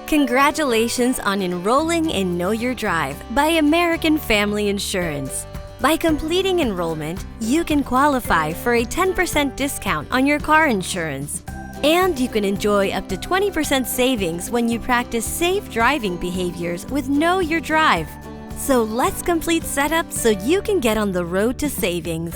Congratulations on enrolling in Know Your Drive by American Family Insurance. By completing enrollment, you can qualify for a 10% discount on your car insurance. And you can enjoy up to 20% savings when you practice safe driving behaviors with Know Your Drive. So let's complete setup so you can get on the road to savings.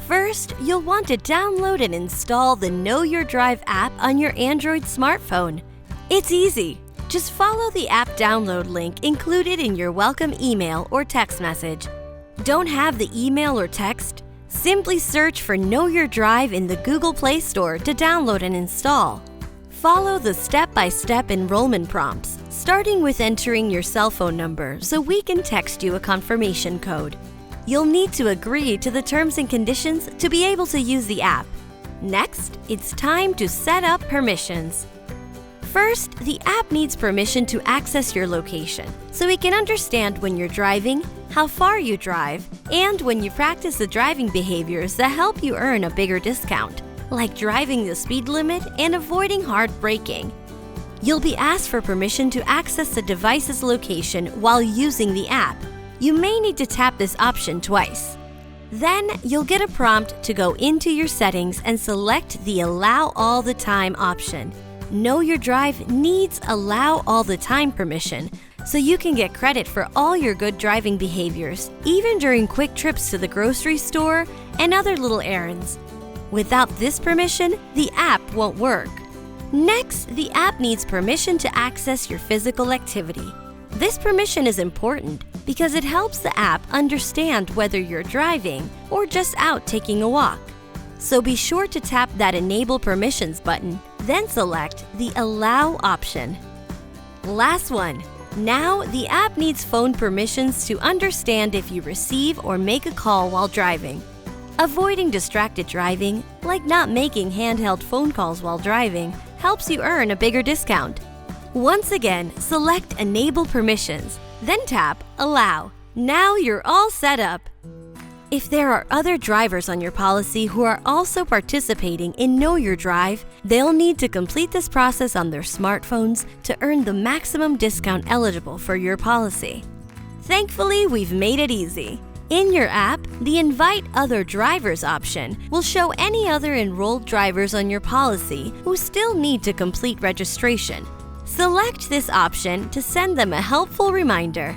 First, you'll want to download and install the Know Your Drive app on your Android smartphone. It's easy. Just follow the app download link included in your welcome email or text message. Don't have the email or text? Simply search for Know Your Drive in the Google Play Store to download and install. Follow the step-by-step enrollment prompts, starting with entering your cell phone number so we can text you a confirmation code. You'll need to agree to the terms and conditions to be able to use the app. Next, it's time to set up permissions. First, the app needs permission to access your location, so it can understand when you're driving, how far you drive, and when you practice the driving behaviors that help you earn a bigger discount, like driving the speed limit and avoiding hard braking. You'll be asked for permission to access the device's location while using the app. You may need to tap this option twice. Then, you'll get a prompt to go into your settings and select the Allow All the Time option. Know Your Drive needs Allow All the Time permission, so you can get credit for all your good driving behaviors, even during quick trips to the grocery store and other little errands. Without this permission, the app won't work. Next, the app needs permission to access your physical activity. This permission is important because it helps the app understand whether you're driving or just out taking a walk. So be sure to tap that Enable Permissions button, then select the Allow option. Last one. Now, the app needs phone permissions to understand if you receive or make a call while driving. Avoiding distracted driving, like not making handheld phone calls while driving, helps you earn a bigger discount. Once again, select Enable Permissions, then tap Allow. Now you're all set up. If there are other drivers on your policy who are also participating in Know Your Drive, they'll need to complete this process on their smartphones to earn the maximum discount eligible for your policy. Thankfully, we've made it easy. In your app, the Invite Other Drivers option will show any other enrolled drivers on your policy who still need to complete registration. Select this option to send them a helpful reminder.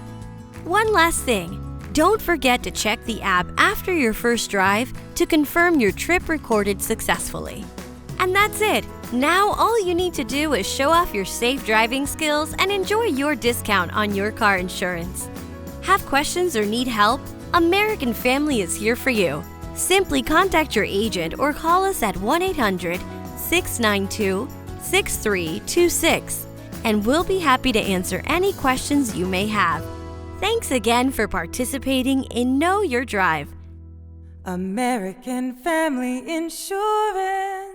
One last thing. Don't forget to check the app after your first drive to confirm your trip recorded successfully. And that's it. Now all you need to do is show off your safe driving skills and enjoy your discount on your car insurance. Have questions or need help? American Family is here for you. Simply contact your agent or call us at 1-800-692-6326, and we'll be happy to answer any questions you may have. Thanks again for participating in Know Your Drive. American Family Insurance.